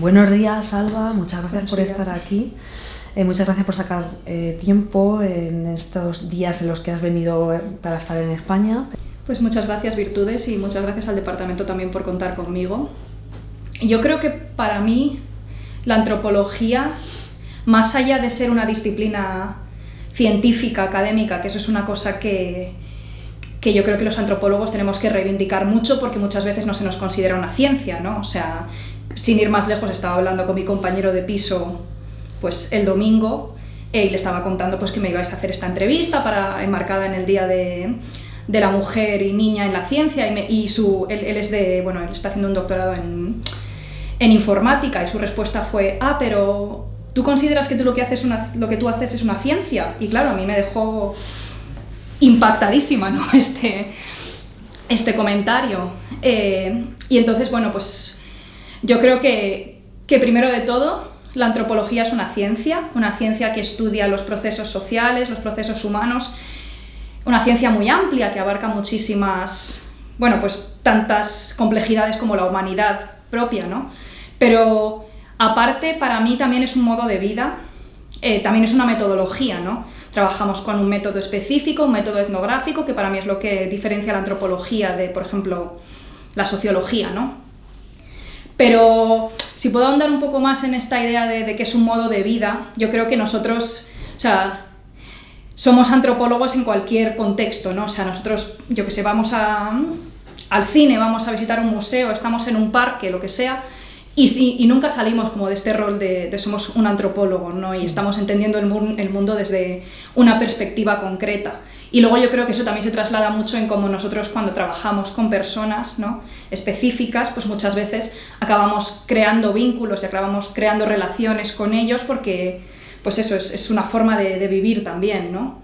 Buenos días, Alba, muchas gracias por días. estar aquí. Muchas gracias por sacar tiempo en estos días en los que has venido para estar en España. Pues muchas gracias, Virtudes, y muchas gracias al departamento también por contar conmigo. Yo creo que para mí la antropología, más allá de ser una disciplina científica, académica, que eso es una cosa que yo creo que los antropólogos tenemos que reivindicar mucho porque muchas veces no se nos considera una ciencia, ¿no? O sea, sin ir más lejos, estaba hablando con mi compañero de piso pues el domingo y le estaba contando pues que me ibais a hacer esta entrevista enmarcada en el Día de la Mujer y Niña en la Ciencia él está haciendo un doctorado en informática y su respuesta fue: pero ¿tú consideras que lo que tú haces es una ciencia? Y claro, a mí me dejó impactadísima, ¿no? este comentario. Y entonces, bueno, pues yo creo que primero de todo la antropología es una ciencia que estudia los procesos sociales, los procesos humanos, una ciencia muy amplia que abarca muchísimas, bueno, pues tantas complejidades como la humanidad propia, ¿no? Pero aparte, para mí también es un modo de vida, también es una metodología, ¿no? Trabajamos con un método específico, un método etnográfico, que para mí es lo que diferencia la antropología de, por ejemplo, la sociología, ¿no? Pero si puedo ahondar un poco más en esta idea de que es un modo de vida, yo creo que nosotros, o sea, somos antropólogos en cualquier contexto, ¿no? O sea, nosotros, yo que sé, vamos al cine, vamos a visitar un museo, estamos en un parque, lo que sea, y nunca salimos como de este rol de somos un antropólogo, ¿no? Sí. Y estamos entendiendo el mundo desde una perspectiva concreta. Y luego yo creo que eso también se traslada mucho en cómo nosotros cuando trabajamos con personas, ¿no?, específicas, pues muchas veces acabamos creando vínculos y acabamos creando relaciones con ellos porque pues eso es una forma de vivir también, ¿no?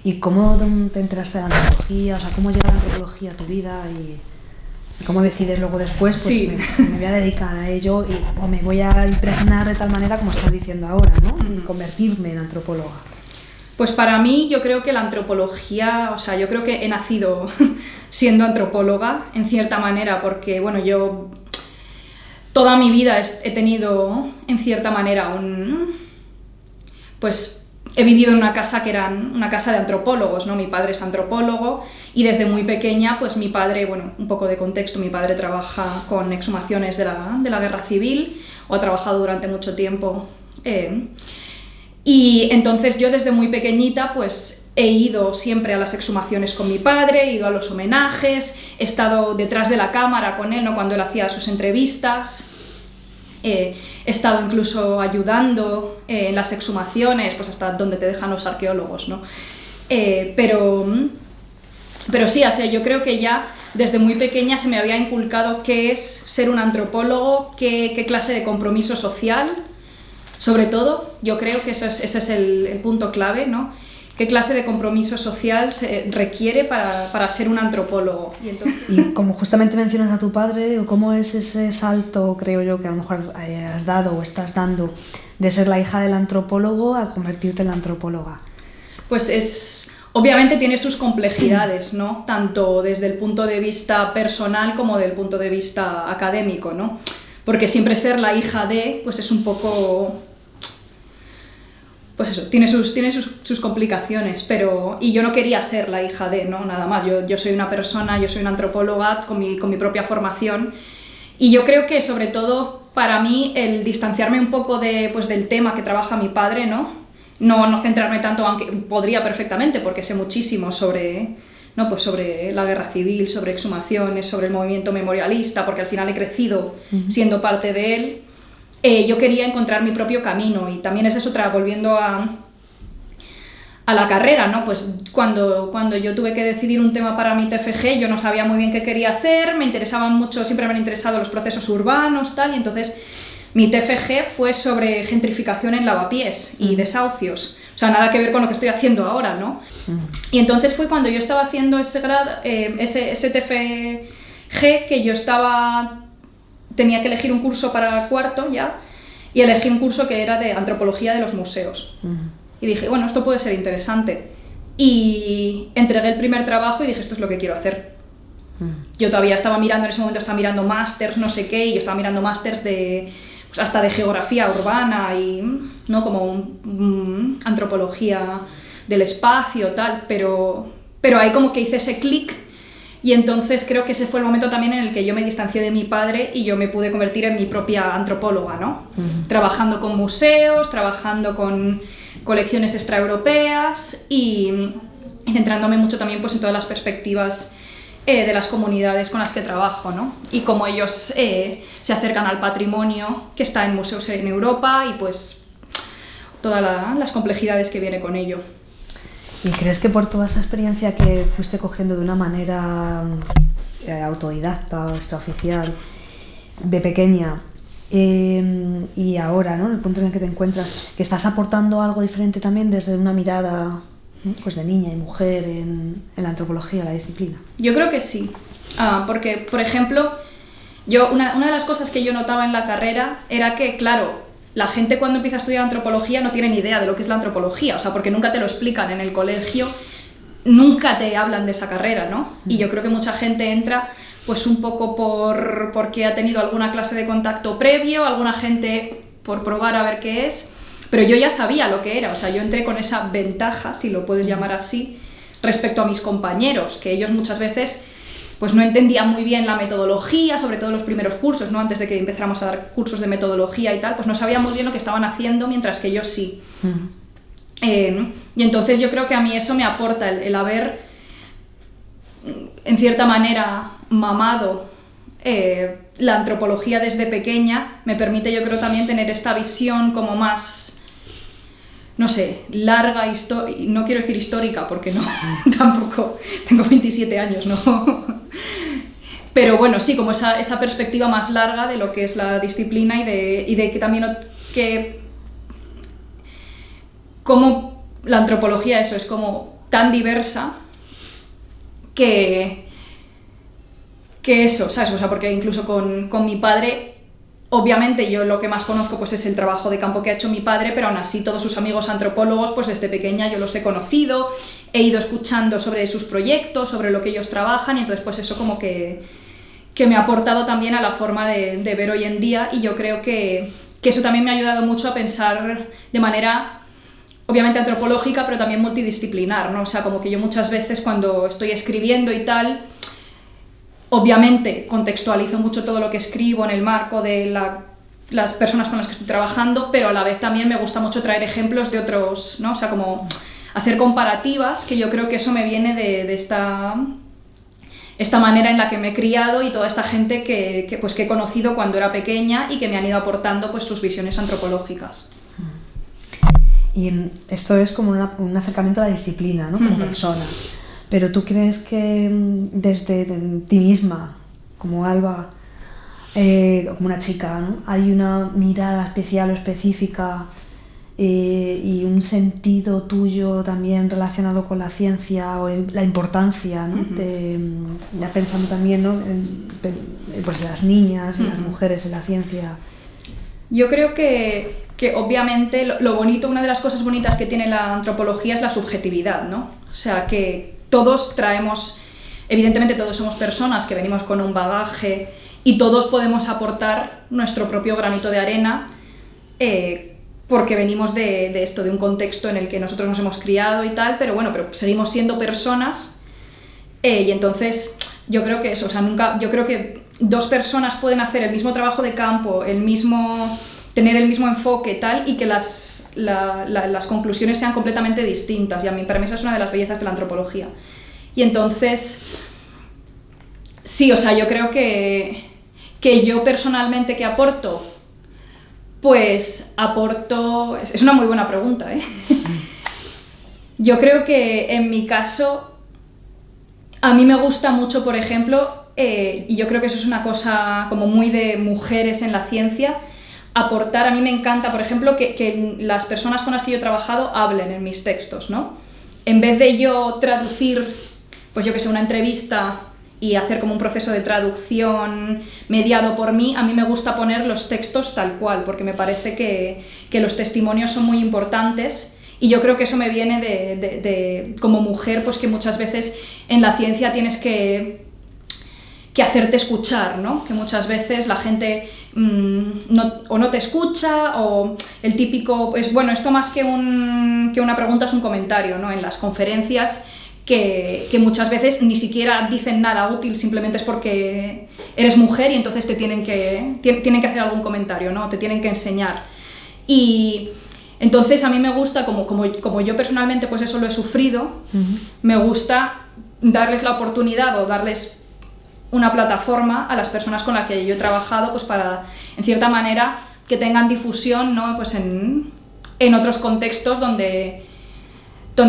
¿Y cómo te enteraste de la antropología? O sea, ¿cómo llega la antropología a tu vida y cómo decides luego después, pues Sí. me voy a dedicar a ello o me voy a impregnar de tal manera como estás diciendo ahora, ¿no? Y convertirme en antropóloga? Pues para mí yo creo que la antropología, o sea, yo creo que he nacido siendo antropóloga en cierta manera porque, bueno, yo toda mi vida he tenido en cierta manera pues he vivido en una casa que era una casa de antropólogos, ¿no? Mi padre es antropólogo y desde muy pequeña, pues mi padre, bueno, un poco de contexto, mi padre trabaja con exhumaciones de la guerra civil o ha trabajado durante mucho tiempo. Y entonces yo desde muy pequeñita pues he ido siempre a las exhumaciones con mi padre, he ido a los homenajes, he estado detrás de la cámara con él, ¿no?, cuando él hacía sus entrevistas, he estado incluso ayudando en las exhumaciones, pues hasta donde te dejan los arqueólogos, ¿no? Pero sí, o sea, yo creo que ya desde muy pequeña se me había inculcado qué es ser un antropólogo, qué clase de compromiso social. Sobre todo, yo creo que ese es el punto clave, ¿no? ¿Qué clase de compromiso social se requiere para ser un antropólogo? Y como justamente mencionas a tu padre, ¿cómo es ese salto, creo yo, que a lo mejor has dado o estás dando de ser la hija del antropólogo a convertirte en la antropóloga? Pues obviamente tiene sus complejidades, ¿no? Tanto desde el punto de vista personal como del punto de vista académico, ¿no? Porque siempre ser la hija de, pues es un poco... Pues eso, tiene sus complicaciones, y yo no quería ser la hija de, ¿no? Nada más, yo soy una persona, yo soy una antropóloga con mi propia formación y yo creo que sobre todo para mí el distanciarme un poco del tema que trabaja mi padre, ¿no? No centrarme tanto, aunque podría perfectamente porque sé muchísimo sobre la guerra civil, sobre exhumaciones, sobre el movimiento memorialista, porque al final he crecido siendo parte de él. Yo quería encontrar mi propio camino y también es eso, volviendo a la carrera, ¿no? Pues cuando yo tuve que decidir un tema para mi TFG, yo no sabía muy bien qué quería hacer, me interesaban mucho, siempre me han interesado los procesos urbanos, tal, y entonces mi TFG fue sobre gentrificación en lavapiés y desahucios. O sea, nada que ver con lo que estoy haciendo ahora, ¿no? Y entonces fue cuando yo estaba haciendo ese TFG que yo tenía que elegir un curso para cuarto ya, y elegí un curso que era de antropología de los museos. Y dije, bueno, esto puede ser interesante. Y entregué el primer trabajo y dije, esto es lo que quiero hacer. yo todavía estaba mirando, en ese momento estaba mirando másters, no sé qué, y yo estaba mirando másters de, pues hasta de geografía urbana y, ¿no? Como antropología del espacio, tal, pero ahí como que hice ese clic. Y entonces creo que ese fue el momento también en el que yo me distancié de mi padre y yo me pude convertir en mi propia antropóloga, ¿no? Trabajando con museos, trabajando con colecciones extraeuropeas y centrándome mucho también pues, en todas las perspectivas de las comunidades con las que trabajo, ¿no? Y cómo ellos se acercan al patrimonio que está en museos en Europa y pues todas las complejidades que viene con ello. ¿Y crees que por toda esa experiencia que fuiste cogiendo de una manera autodidacta o extraoficial, de pequeña, y ahora, ¿no? En el punto en el que te encuentras, que estás aportando algo diferente también desde una mirada pues de niña y mujer en la antropología, la disciplina? Yo creo que sí, porque, por ejemplo, una de las cosas que yo notaba en la carrera era que, claro, la gente cuando empieza a estudiar antropología no tiene ni idea de lo que es la antropología, o sea, porque nunca te lo explican en el colegio, nunca te hablan de esa carrera, ¿no? Y yo creo que mucha gente entra pues un poco porque ha tenido alguna clase de contacto previo, alguna gente por probar a ver qué es, pero yo ya sabía lo que era, o sea, yo entré con esa ventaja, si lo puedes llamar así, respecto a mis compañeros, que ellos muchas veces pues no entendían muy bien la metodología, sobre todo los primeros cursos, ¿no? Antes de que empezáramos a dar cursos de metodología y tal, pues no sabían muy bien lo que estaban haciendo, mientras que ellos sí. Y entonces yo creo que a mí eso me aporta, el haber, en cierta manera, mamado la antropología desde pequeña, me permite yo creo también tener esta visión como más, no sé, larga, no quiero decir histórica porque no, tampoco, tengo 27 años, ¿no? Pero bueno, sí, como esa perspectiva más larga de lo que es la disciplina y de que también como la antropología eso es como tan diversa que eso, ¿sabes? O sea, porque incluso con mi padre, obviamente yo lo que más conozco pues es el trabajo de campo que ha hecho mi padre, pero aún así todos sus amigos antropólogos, pues desde pequeña yo los he conocido, he ido escuchando sobre sus proyectos, sobre lo que ellos trabajan y entonces pues eso como que me ha aportado también a la forma de ver hoy en día y yo creo que eso también me ha ayudado mucho a pensar de manera obviamente antropológica pero también multidisciplinar, ¿no? O sea, como que yo muchas veces cuando estoy escribiendo y tal, obviamente contextualizo mucho todo lo que escribo en el marco de las personas con las que estoy trabajando, pero a la vez también me gusta mucho traer ejemplos de otros, ¿no? O sea, como hacer comparativas, que yo creo que eso me viene de esta manera en la que me he criado y toda esta gente que he conocido cuando era pequeña y que me han ido aportando pues, sus visiones antropológicas. Y esto es como un acercamiento a la disciplina, ¿no? Como persona. Pero ¿tú crees que desde ti misma, como Alba, como una chica, ¿no? Hay una mirada especial o específica y un sentido tuyo también relacionado con la ciencia o la importancia, ¿no? Ya pensando también, ¿no? Pues las niñas y las mujeres en la ciencia? Yo creo que obviamente lo bonito, una de las cosas bonitas que tiene la antropología es la subjetividad, ¿no? O sea, que todos traemos, evidentemente todos somos personas que venimos con un bagaje y todos podemos aportar nuestro propio granito de arena porque venimos de esto, de un contexto en el que nosotros nos hemos criado y tal, pero bueno, pero seguimos siendo personas y entonces yo creo que eso, o sea, yo creo que dos personas pueden hacer el mismo trabajo de campo, tener el mismo enfoque tal y que las conclusiones sean completamente distintas y para mí esa es una de las bellezas de la antropología. Y entonces, sí, o sea, yo creo que yo personalmente ¿qué aporto? Pues aporto... Es una muy buena pregunta, ¿eh? Yo creo que en mi caso, a mí me gusta mucho, por ejemplo, y yo creo que eso es una cosa como muy de mujeres en la ciencia, aportar, a mí me encanta, por ejemplo, que las personas con las que yo he trabajado hablen en mis textos, ¿no? En vez de yo traducir, pues yo que sé, una entrevista y hacer como un proceso de traducción mediado por mí, a mí me gusta poner los textos tal cual, porque me parece que los testimonios son muy importantes y yo creo que eso me viene de como mujer, pues que muchas veces en la ciencia tienes que que hacerte escuchar, ¿no? Que muchas veces la gente no te escucha, o el típico, pues bueno, esto más que una pregunta es un comentario, ¿no? En las conferencias que muchas veces ni siquiera dicen nada útil, simplemente es porque eres mujer y entonces te tienen que hacer algún comentario, ¿no? Te tienen que enseñar. Y entonces a mí me gusta, como yo personalmente pues eso lo he sufrido, me gusta darles la oportunidad o darles una plataforma a las personas con las que yo he trabajado, pues para, en cierta manera, que tengan difusión, ¿no? Pues en otros contextos donde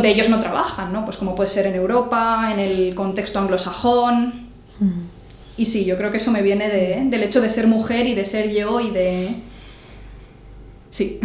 ellos no trabajan, ¿no? Pues como puede ser en Europa, en el contexto anglosajón. Y sí, yo creo que eso me viene del hecho de ser mujer y de ser yo y de... Sí.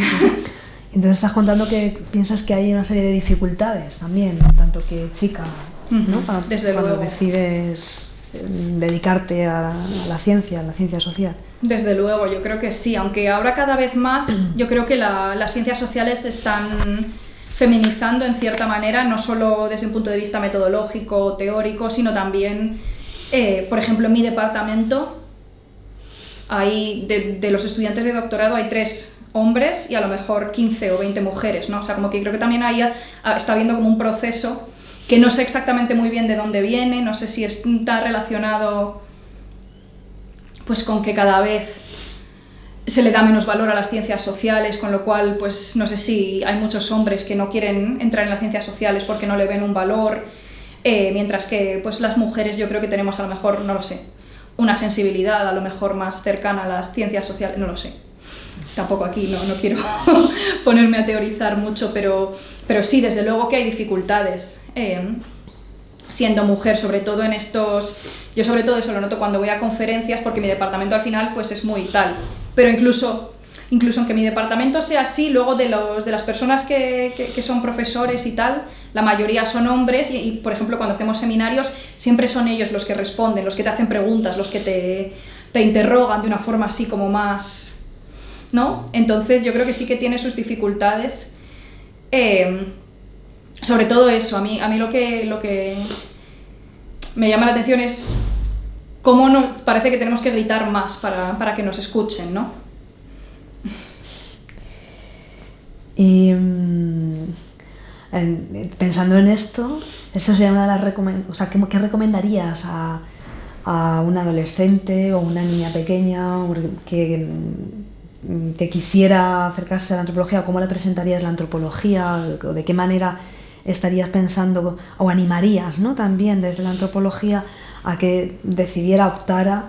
Entonces estás contando que piensas que hay una serie de dificultades también, tanto que chica, ¿no? Desde cuando luego. decides dedicarte a la ciencia social. Desde luego, yo creo que sí, aunque ahora cada vez más yo creo que las ciencias sociales se están feminizando en cierta manera, no solo desde un punto de vista metodológico, teórico, sino también, por ejemplo, en mi departamento, hay de los estudiantes de doctorado hay 3 hombres y a lo mejor 15 o 20 mujeres, ¿no? O sea, como que creo que también ahí está habiendo como un proceso que no sé exactamente muy bien de dónde viene, no sé si está relacionado pues con que cada vez se le da menos valor a las ciencias sociales, con lo cual pues no sé si hay muchos hombres que no quieren entrar en las ciencias sociales porque no le ven un valor, mientras que pues las mujeres yo creo que tenemos a lo mejor, no lo sé, una sensibilidad a lo mejor más cercana a las ciencias sociales, no lo sé. Tampoco aquí no quiero ponerme a teorizar mucho, pero sí, desde luego que hay dificultades siendo mujer, sobre todo en estos... Yo sobre todo eso lo noto cuando voy a conferencias, porque mi departamento al final pues es muy tal, pero incluso aunque mi departamento sea así, luego de las personas que son profesores y tal, la mayoría son hombres y por ejemplo cuando hacemos seminarios siempre son ellos los que responden, los que te hacen preguntas, los que te interrogan de una forma así como más... ¿no? Entonces yo creo que sí que tiene sus dificultades, sobre todo eso, a mí lo que me llama la atención es cómo parece que tenemos que gritar más para que nos escuchen, ¿no? Y pensando en esto, eso sería una de las recomendaciones, o sea, ¿qué recomendarías a un adolescente o una niña pequeña que quisiera acercarse a la antropología? ¿Cómo le presentarías la antropología? ¿O de qué manera estarías pensando o animarías, ¿no? También desde la antropología a que optara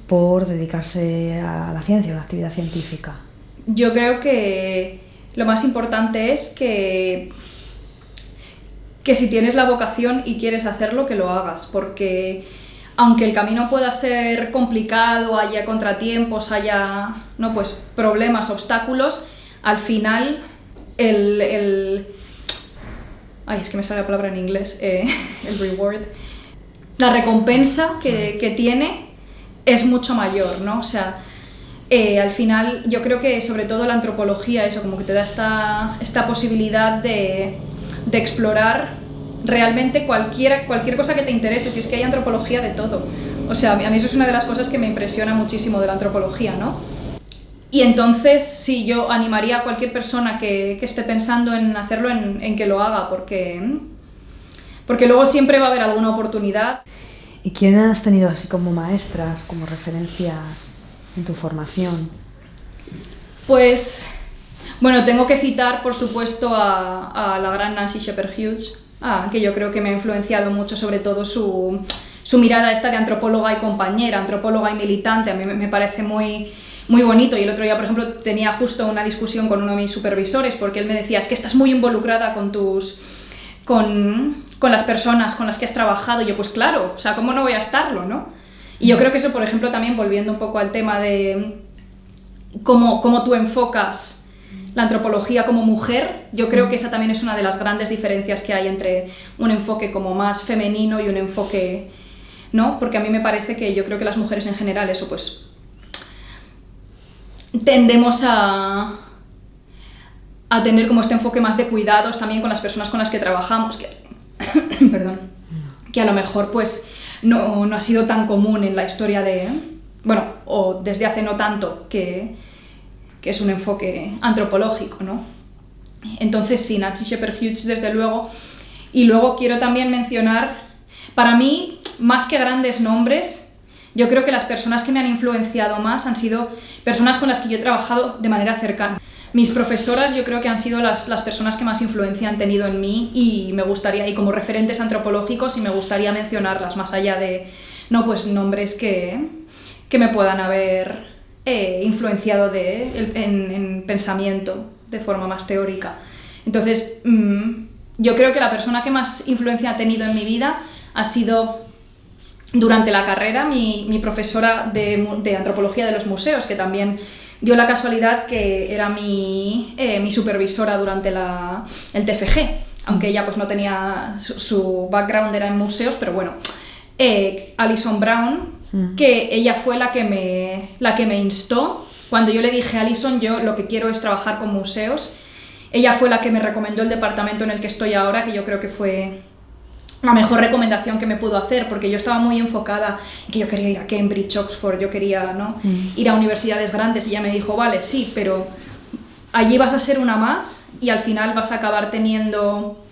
por dedicarse a la ciencia, a la actividad científica? Yo creo que lo más importante es que si tienes la vocación y quieres hacerlo, que lo hagas, porque aunque el camino pueda ser complicado, haya contratiempos, haya pues problemas, obstáculos, al final es que me sale la palabra en inglés, el reward, la recompensa que tiene es mucho mayor, ¿no? O sea, al final yo creo que sobre todo la antropología, eso como que te da esta posibilidad de explorar realmente cualquier cosa que te interese, si es que hay antropología de todo. O sea, a mí eso es una de las cosas que me impresiona muchísimo de la antropología, ¿no? Y entonces, sí, yo animaría a cualquier persona que esté pensando en hacerlo en que lo haga, porque luego siempre va a haber alguna oportunidad. ¿Y quién has tenido así como maestras, como referencias en tu formación? Pues, bueno, tengo que citar, por supuesto, a la gran Nancy Shepherd Hughes, que yo creo que me ha influenciado mucho, sobre todo su mirada esta de antropóloga y compañera, antropóloga y militante. A mí me parece muy, muy bonito. Y el otro día, por ejemplo, tenía justo una discusión con uno de mis supervisores, porque él me decía, es que estás muy involucrada con las personas con las que has trabajado. Y yo, pues claro, o sea, ¿cómo no voy a estarlo, no? Y yo creo que eso, por ejemplo, también volviendo un poco al tema de cómo tú enfocas la antropología como mujer, yo creo que esa también es una de las grandes diferencias que hay entre un enfoque como más femenino y un enfoque, ¿no? Porque a mí me parece que yo creo que las mujeres en general, eso pues, tendemos a tener como este enfoque más de cuidados también con las personas con las que trabajamos, perdón, que a lo mejor pues no ha sido tan común en la historia bueno, o desde hace no tanto, que es un enfoque antropológico, ¿no? Entonces sí, Nancy Shepherd Hughes desde luego. Y luego quiero también mencionar, para mí, más que grandes nombres, yo creo que las personas que me han influenciado más han sido personas con las que yo he trabajado de manera cercana. Mis profesoras yo creo que han sido las personas que más influencia han tenido en mí y me gustaría, y como referentes antropológicos, y me gustaría mencionarlas más allá de, no, pues nombres que me puedan haber influenciado en pensamiento de forma más teórica. Entonces, yo creo que la persona que más influencia ha tenido en mi vida ha sido, durante la carrera, mi profesora de antropología de los museos, que también dio la casualidad que era mi supervisora durante el TFG, aunque ella pues no tenía, su background era en museos, pero bueno, Alison Brown, que ella fue la que me instó. Cuando yo le dije a Alison, yo lo que quiero es trabajar con museos, ella fue la que me recomendó el departamento en el que estoy ahora, que yo creo que fue la mejor recomendación que me pudo hacer, porque yo estaba muy enfocada en que yo quería ir a Cambridge, Oxford, yo quería, ¿no?, ir a universidades grandes, y ella me dijo, vale, sí, pero allí vas a ser una más y al final vas a acabar teniendo,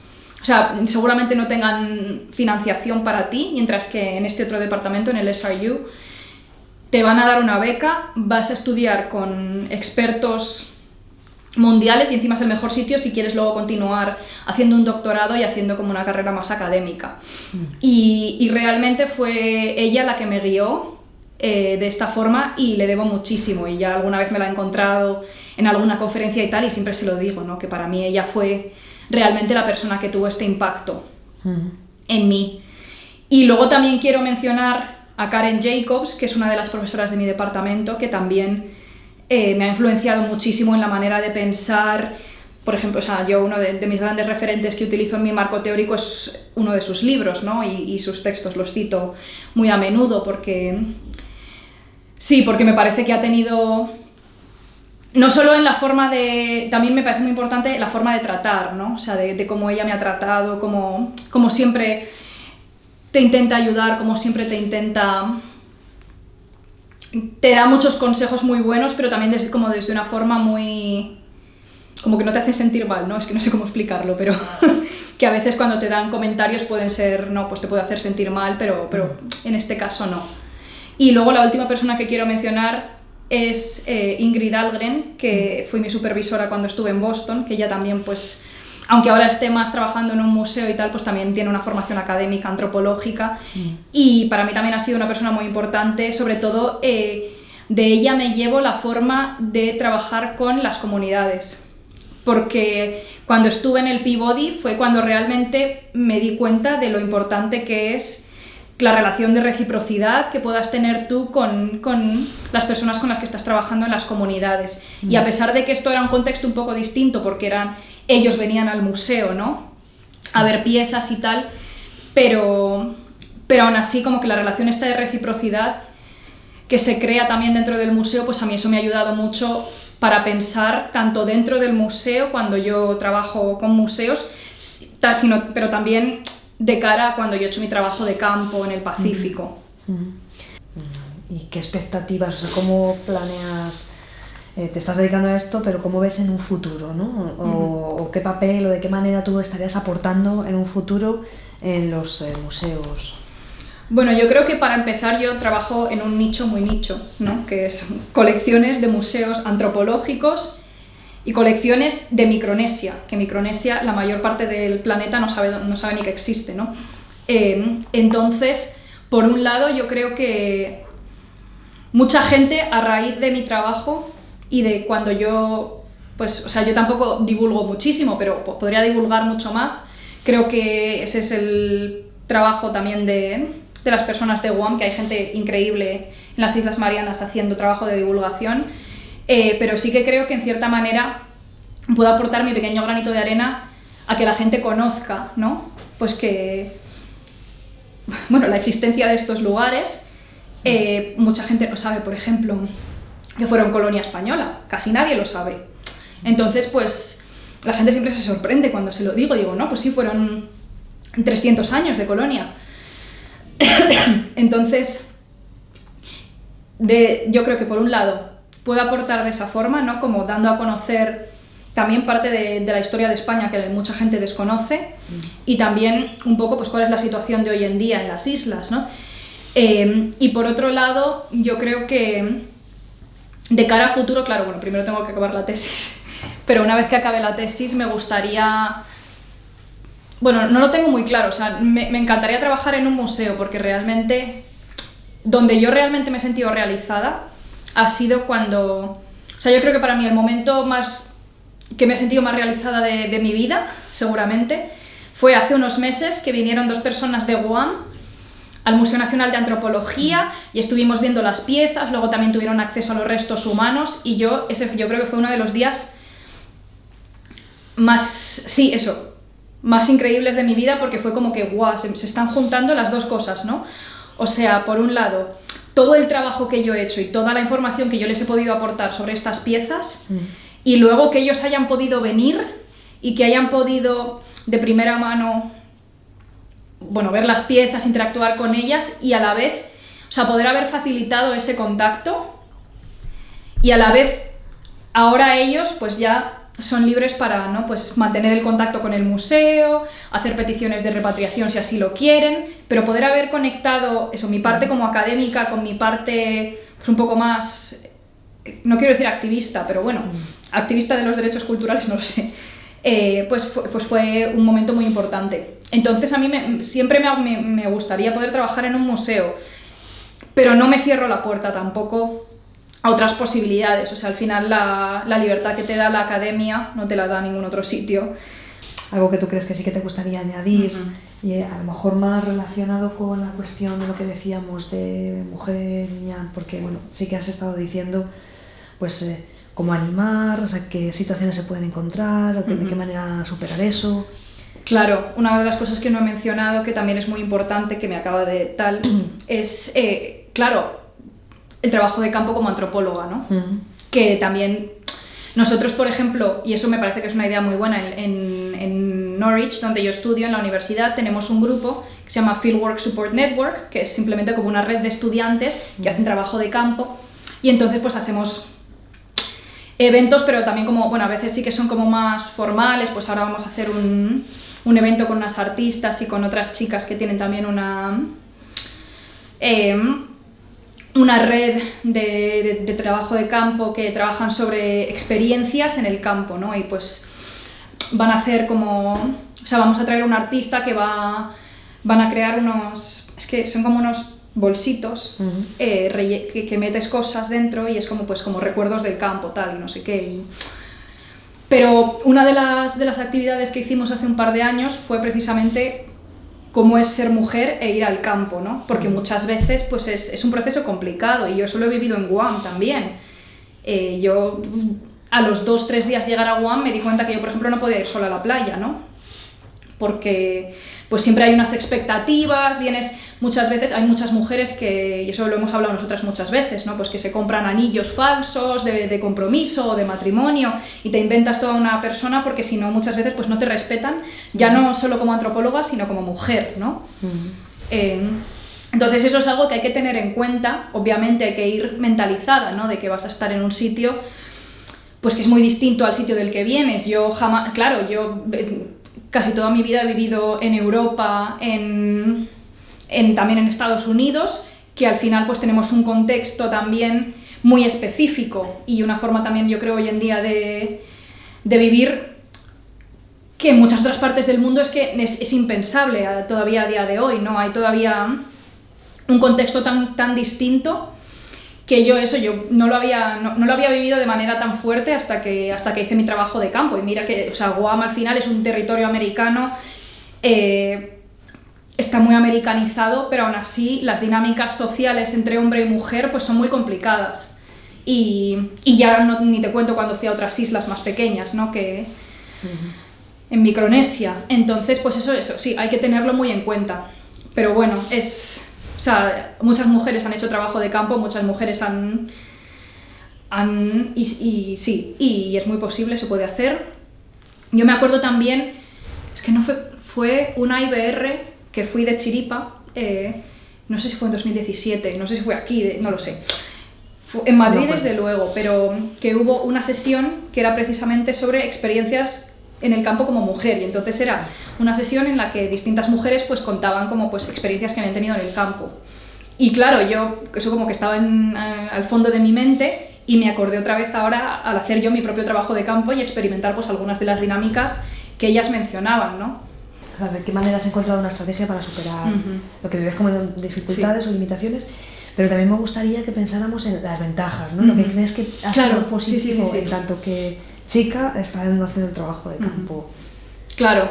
o sea, seguramente no tengan financiación para ti, mientras que en este otro departamento, en el SRU, te van a dar una beca, vas a estudiar con expertos mundiales y encima es el mejor sitio si quieres luego continuar haciendo un doctorado y haciendo como una carrera más académica. Y realmente fue ella la que me guió de esta forma y le debo muchísimo, y ya alguna vez me la he encontrado en alguna conferencia y tal, y siempre se lo digo, ¿no?, que para mí ella fue realmente la persona que tuvo este impacto en mí. Y luego también quiero mencionar a Karen Jacobs, que es una de las profesoras de mi departamento, que también me ha influenciado muchísimo en la manera de pensar. Por ejemplo, o sea, yo uno de mis grandes referentes que utilizo en mi marco teórico es uno de sus libros, ¿no?, y sus textos los cito muy a menudo porque me parece que ha tenido, no solo en la forma de, también me parece muy importante la forma de tratar, ¿no?, o sea, de cómo ella me ha tratado, cómo siempre te intenta ayudar, cómo siempre te da muchos consejos muy buenos, pero también desde una forma muy, como que no te hace sentir mal, ¿no? Es que no sé cómo explicarlo, pero que a veces cuando te dan comentarios pueden ser, no, pues te puede hacer sentir mal, pero en este caso no. Y luego la última persona que quiero mencionar es Ingrid Ahlgren, que fue mi supervisora cuando estuve en Boston, que ella también, pues, aunque ahora esté más trabajando en un museo y tal, pues también tiene una formación académica, antropológica, y para mí también ha sido una persona muy importante. Sobre todo de ella me llevo la forma de trabajar con las comunidades, porque cuando estuve en el Peabody fue cuando realmente me di cuenta de lo importante que es la relación de reciprocidad que puedas tener tú con las personas con las que estás trabajando en las comunidades. Y a pesar de que esto era un contexto un poco distinto, porque ellos venían al museo, ¿no?, a ver piezas y tal, pero aún así como que la relación esta de reciprocidad que se crea también dentro del museo, pues a mí eso me ha ayudado mucho para pensar tanto dentro del museo, cuando yo trabajo con museos, pero también de cara a cuando yo he hecho mi trabajo de campo en el Pacífico. ¿Y qué expectativas, o sea, cómo planeas, te estás dedicando a esto, pero cómo ves en un futuro, ¿no? O qué papel o de qué manera tú estarías aportando en un futuro en los museos? Bueno, yo creo que para empezar yo trabajo en un nicho muy nicho, ¿no?, que es colecciones de museos antropológicos y colecciones de Micronesia, que Micronesia, la mayor parte del planeta no sabe ni que existe, ¿no? Entonces, por un lado, yo creo que mucha gente, a raíz de mi trabajo y de cuando yo, pues, o sea, yo tampoco divulgo muchísimo, pero podría divulgar mucho más. Creo que ese es el trabajo también de las personas de UAM, que hay gente increíble en las Islas Marianas haciendo trabajo de divulgación. Pero sí que creo que en cierta manera puedo aportar mi pequeño granito de arena a que la gente conozca, ¿no?, pues que, bueno, la existencia de estos lugares. Mucha gente no sabe, por ejemplo, que fueron colonia española, casi nadie lo sabe. Entonces, pues la gente siempre se sorprende cuando se lo digo, no, pues sí, fueron 300 años de colonia. Entonces, yo creo que por un lado puedo aportar de esa forma, ¿no? Como dando a conocer también parte de la historia de España que mucha gente desconoce, y también un poco pues cuál es la situación de hoy en día en las islas, ¿no? Y por otro lado, yo creo que de cara a futuro, claro, bueno, primero tengo que acabar la tesis, pero una vez que acabe la tesis me gustaría... Bueno, no lo tengo muy claro, o sea, me encantaría trabajar en un museo, porque realmente, donde yo realmente me he sentido realizada, ha sido cuando... O sea, yo creo que para mí el momento más que me he sentido más realizada de mi vida, seguramente, fue hace unos meses que vinieron 2 personas de Guam al Museo Nacional de Antropología y estuvimos viendo las piezas, luego también tuvieron acceso a los restos humanos, y yo creo que fue uno de los días más increíbles de mi vida, porque fue como que guau, se están juntando las dos cosas, ¿no? O sea, por un lado, todo el trabajo que yo he hecho y toda la información que yo les he podido aportar sobre estas piezas, y luego que ellos hayan podido venir y que hayan podido de primera mano, bueno, ver las piezas, interactuar con ellas, y a la vez, o sea, poder haber facilitado ese contacto, y a la vez ahora ellos pues ya son libres para, ¿no? Pues mantener el contacto con el museo, hacer peticiones de repatriación si así lo quieren, pero poder haber conectado eso, mi parte como académica con mi parte pues un poco más, no quiero decir activista, pero bueno, activista de los derechos culturales, no lo sé, pues fue un momento muy importante. Entonces a mí siempre me gustaría poder trabajar en un museo, pero no me cierro la puerta tampoco a otras posibilidades. O sea, al final la libertad que te da la academia no te la da ningún otro sitio. Algo que tú crees que sí que te gustaría añadir, y a lo mejor más relacionado con la cuestión de lo que decíamos de mujer, niña, porque bueno, sí que has estado diciendo pues cómo animar, o sea, qué situaciones se pueden encontrar, o de qué manera superar eso. Claro, una de las cosas que no he mencionado, que también es muy importante, que me acaba de tal, es, claro, el trabajo de campo como antropóloga, ¿no? Que también nosotros, por ejemplo, y eso me parece que es una idea muy buena, en Norwich, donde yo estudio, en la universidad, tenemos un grupo que se llama Fieldwork Support Network, que es simplemente como una red de estudiantes que hacen trabajo de campo, y entonces pues hacemos eventos, pero también como, bueno, a veces sí que son como más formales, pues ahora vamos a hacer un evento con unas artistas y con otras chicas que tienen también una red de trabajo de campo, que trabajan sobre experiencias en el campo, ¿no? Y pues van a hacer como... O sea, vamos a traer un artista que van a crear unos... Es que son como unos bolsitos que metes cosas dentro, y es como, pues, como recuerdos del campo, tal, y no sé qué. Pero una de las actividades que hicimos hace un par de años fue precisamente cómo es ser mujer e ir al campo, ¿no? Porque muchas veces pues es un proceso complicado, y yo eso lo he vivido en Guam también. Yo a los 2-3 días llegar a Guam me di cuenta que yo, por ejemplo, no podía ir sola a la playa, ¿no? Porque pues siempre hay unas expectativas, muchas veces hay muchas mujeres que, y eso lo hemos hablado nosotras muchas veces, ¿no? Pues que se compran anillos falsos de compromiso o de matrimonio, y te inventas toda una persona, porque si no, muchas veces pues no te respetan, ya no solo como antropóloga, sino como mujer, ¿no? Entonces eso es algo que hay que tener en cuenta. Obviamente hay que ir mentalizada, ¿no? De que vas a estar en un sitio pues que es muy distinto al sitio del que vienes. Yo jamás, claro, yo casi toda mi vida he vivido en Europa, también en Estados Unidos, que al final pues tenemos un contexto también muy específico, y una forma también, yo creo, hoy en día de vivir, que en muchas otras partes del mundo es impensable todavía a día de hoy, ¿no? Hay todavía un contexto tan distinto, que yo no lo había vivido de manera tan fuerte hasta que hice mi trabajo de campo. Y mira que, o sea, Guam al final es un territorio americano, está muy americanizado, pero aún así las dinámicas sociales entre hombre y mujer pues son muy complicadas. Y ya ni te cuento cuando fui a otras islas más pequeñas, ¿no? Que en Micronesia. Entonces, pues eso sí, hay que tenerlo muy en cuenta. Pero bueno, o sea, muchas mujeres han hecho trabajo de campo, muchas mujeres y es muy posible, se puede hacer. Yo me acuerdo también, es que no fue una IBR que fui de chiripa, no sé si fue en 2017, no sé si fue aquí, no lo sé. En Madrid, No, pues, desde luego, pero que hubo una sesión que era precisamente sobre experiencias en el campo como mujer, y entonces era una sesión en la que distintas mujeres pues contaban como pues experiencias que habían tenido en el campo. Y claro, yo eso como que estaba al fondo de mi mente, y me acordé otra vez ahora al hacer yo mi propio trabajo de campo y experimentar pues algunas de las dinámicas que ellas mencionaban, ¿no? A ver, ¿de qué manera has encontrado una estrategia para superar lo que ves como dificultades o limitaciones? Pero también me gustaría que pensáramos en las ventajas, ¿no? Lo que crees que ha sido positivo en tanto que chica está haciendo el trabajo de campo. Claro,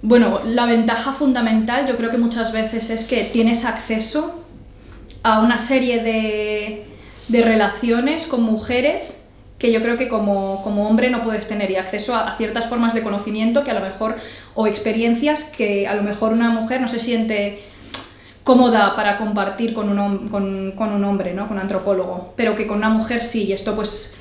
bueno, la ventaja fundamental yo creo que muchas veces es que tienes acceso a una serie de relaciones con mujeres que yo creo que como hombre no puedes tener, y acceso a ciertas formas de conocimiento que a lo mejor, o experiencias que a lo mejor una mujer no se siente cómoda para compartir con un hombre, ¿no? Con un antropólogo, pero que con una mujer sí, y esto pues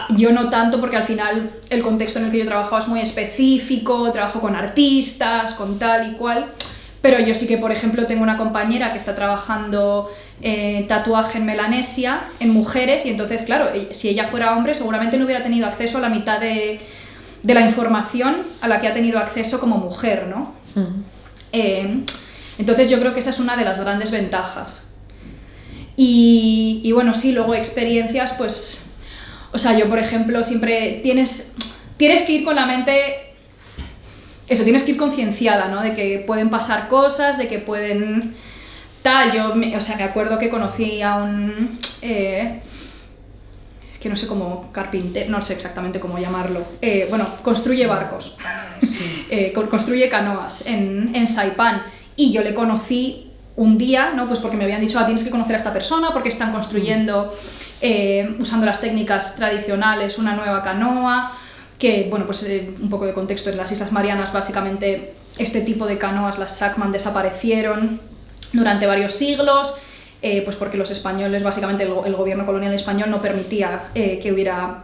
yo no tanto, porque al final el contexto en el que yo trabajaba es muy específico, trabajo con artistas, con tal y cual, pero yo sí que, por ejemplo, tengo una compañera que está trabajando tatuaje en Melanesia, en mujeres, y entonces, claro, si ella fuera hombre seguramente no hubiera tenido acceso a la mitad de la información a la que ha tenido acceso como mujer, ¿no? Entonces yo creo que esa es una de las grandes ventajas. Y bueno, sí, luego experiencias, pues... O sea, yo, por ejemplo, siempre tienes que ir con la mente... Eso, tienes que ir concienciada, ¿no? De que pueden pasar cosas, de que pueden... me acuerdo que conocí a un... que no sé cómo, carpintero, no sé exactamente cómo llamarlo. Bueno, construye barcos, sí. Construye canoas en Saipán. Y yo le conocí un día, ¿no? Pues porque me habían dicho, tienes que conocer a esta persona porque están construyendo, usando las técnicas tradicionales, una nueva canoa, que, bueno, pues un poco de contexto, en las Islas Marianas básicamente este tipo de canoas, las Sackman, desaparecieron durante varios siglos, pues porque los españoles, básicamente el gobierno colonial español no permitía que hubiera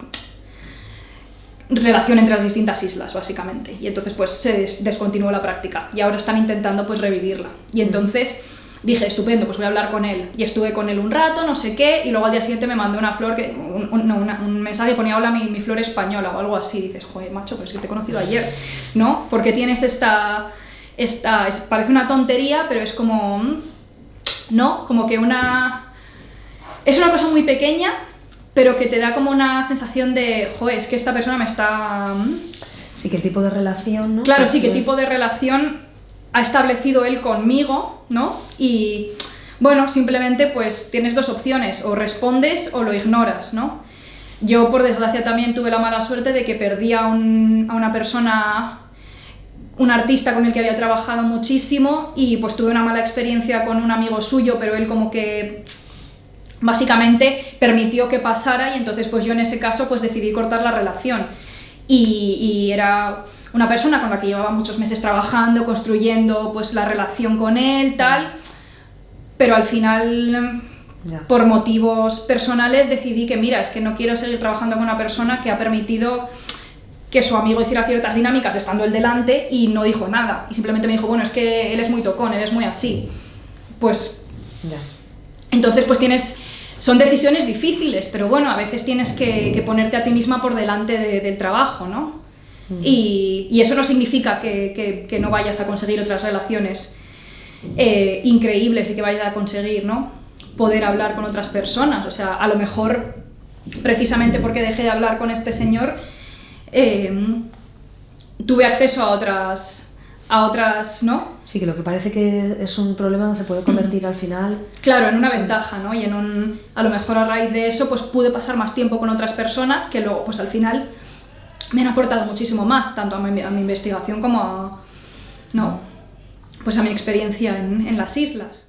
relación entre las distintas islas, básicamente, y entonces pues se descontinuó la práctica y ahora están intentando pues revivirla. Y entonces dije, estupendo, pues voy a hablar con él, y estuve con él un rato, no sé qué, y luego al día siguiente me mandó una flor, un mensaje que ponía, hola, mi flor española, o algo así. Y dices, joder, macho, pero es que te he conocido ayer, ¿no? Porque tienes parece una tontería, pero es como, ¿no? Como que es una cosa muy pequeña, pero que te da como una sensación de, joder, es que esta persona me está... Sí, qué tipo de relación, ¿no? Claro, sí, qué tipo de relación ha establecido él conmigo, ¿no? Y, bueno, simplemente pues tienes dos opciones, o respondes o lo ignoras, ¿no? Yo, por desgracia, también tuve la mala suerte de que perdí a una persona, un artista con el que había trabajado muchísimo, y pues tuve una mala experiencia con un amigo suyo, pero él como que... básicamente permitió que pasara, y entonces pues yo en ese caso pues decidí cortar la relación, y era una persona con la que llevaba muchos meses trabajando, construyendo pues la relación con él, tal, pero al final por motivos personales decidí que mira, es que no quiero seguir trabajando con una persona que ha permitido que su amigo hiciera ciertas dinámicas estando él delante y no dijo nada, y simplemente me dijo, bueno, es que él es muy tocón, él es muy así, pues entonces pues son decisiones difíciles, pero bueno, a veces tienes que ponerte a ti misma por delante del trabajo, ¿no? Y eso no significa que no vayas a conseguir otras relaciones increíbles y que vayas a conseguir, ¿no? Poder hablar con otras personas. O sea, a lo mejor, precisamente porque dejé de hablar con este señor, tuve acceso a otras, ¿no? Sí, que lo que parece que es un problema se puede convertir al final... Claro, en una ventaja, ¿no? Y a lo mejor a raíz de eso pues pude pasar más tiempo con otras personas que luego pues al final me han aportado muchísimo más, tanto a mi investigación como a mi experiencia en las islas.